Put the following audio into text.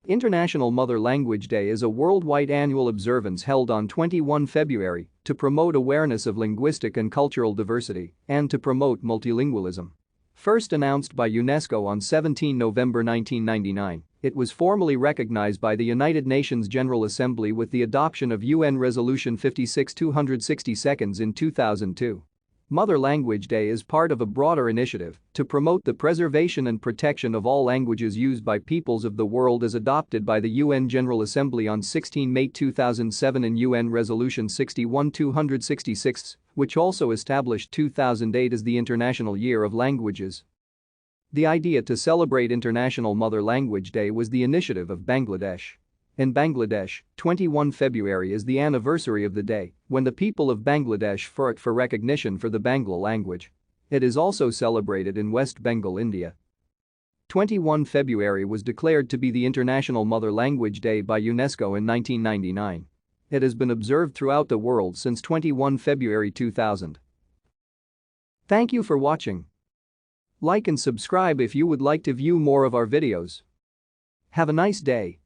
International Mother Language Day is a worldwide annual observance held on 21 February to promote awareness of linguistic and cultural diversity and to promote multilingualism. First announced by UNESCO on 17 November 1999, it was formally recognized by the United Nations General Assembly with the adoption of UN Resolution 56/262 in 2002. Mother Language Day is part of a broader initiative to promote the preservation and protection of all languages used by peoples of the world as adopted by the UN General Assembly on 16 May 2007 in UN Resolution 61/266, which also established 2008 as the International Year of Languages. The idea to celebrate International Mother Language Day was the initiative of Bangladesh. In Bangladesh, 21 February is the anniversary of the day when the people of Bangladesh fought for recognition for the Bangla language. It is also celebrated in West Bengal, India. 21 February was declared to be the International Mother Language Day by UNESCO in 1999. It has been observed throughout the world since 21 February 2000. Thank you for watching. Like and subscribe if you would like to view more of our videos. Have a nice day.